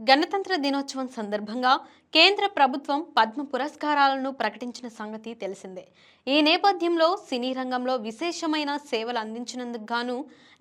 గణతంత్ర దినోత్సవం సందర్భంగా కేంద్ర ప్రభుత్వం పద్మ పురస్కారాలను ప్రకటించిన సంగతి తెలిసిందే. ఈ నేపథ్యంలో సినీ రంగంలో విశేషమైన సేవలు అందించినందుకు గాను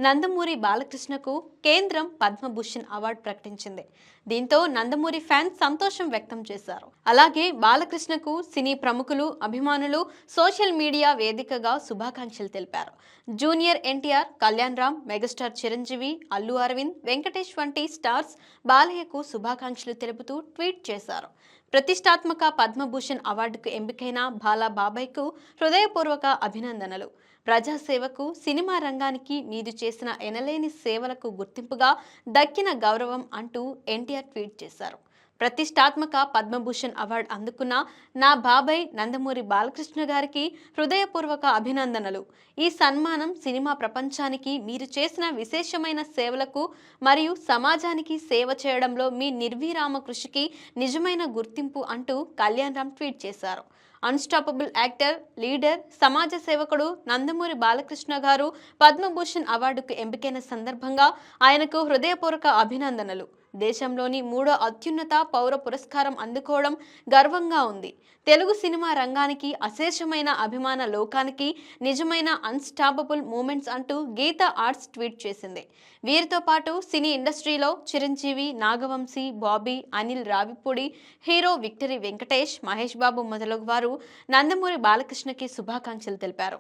నందమూరి బాలకృష్ణకు కేంద్రం పద్మభూషణ్ అవార్డు ప్రకటించింది. దీంతో నందమూరి ఫ్యాన్స్ సంతోషం వ్యక్తం చేశారు. అలాగే బాలకృష్ణకు సినీ ప్రముఖులు, అభిమానులు సోషల్ మీడియా వేదికగా శుభాకాంక్షలు తెలిపారు. జూనియర్ ఎన్టీఆర్, కళ్యాణ్ రామ్, మెగాస్టార్ చిరంజీవి, అల్లు అరవింద్, వెంకటేష్ వంటి స్టార్స్ బాలయ్యకు శుభాకాంక్షలు తెలుపుతూ ట్వీట్ చేశారు. ప్రతిష్టాత్మక పద్మభూషణ్ అవార్డుకు ఎంపికైన బాలా బాబాయ్కు హృదయపూర్వక అభినందనలు. ప్రజాసేవకు, సినిమా రంగానికి మీరు చేసిన ఎనలేని సేవలకు గుర్తింపుగా దక్కిన గౌరవం అంటూ ఎన్టీఆర్ ట్వీట్ చేశారు. ప్రతిష్టాత్మక పద్మభూషణ్ అవార్డు అందుకున్న నా బాబాయ్ నందమూరి బాలకృష్ణ గారికి హృదయపూర్వక అభినందనలు. ఈ సన్మానం సినిమా ప్రపంచానికి మీరు చేసిన విశేషమైన సేవలకు మరియు సమాజానికి సేవ చేయడంలో మీ నిర్విరామ కృషికి నిజమైన గుర్తింపు అంటూ కళ్యాణ్ రామ్ ట్వీట్ చేశారు. అన్స్టాపబుల్ యాక్టర్, లీడర్, సమాజ సేవకుడు నందమూరి బాలకృష్ణ గారు పద్మభూషణ్ అవార్డుకు ఎంపికైన సందర్భంగా ఆయనకు హృదయపూర్వక అభినందనలు. దేశంలోని 3వ అత్యున్నత పౌర పురస్కారం అందుకోవడం గర్వంగా ఉంది. తెలుగు సినిమా రంగానికి, అశేషమైన అభిమాన లోకానికి నిజమైన అన్స్టాపబుల్ మూమెంట్స్ అంటూ గీత ఆర్ట్స్ ట్వీట్ చేసింది. వీరితో పాటు సినీ ఇండస్ట్రీలో చిరంజీవి, నాగవంశీ, బాబీ, అనిల్ రావిపూడి, హీరో విక్టరీ వెంకటేష్, మహేష్ బాబు మొదలగు వారు నందమూరి బాలకృష్ణకి శుభాకాంక్షలు తెలిపారు.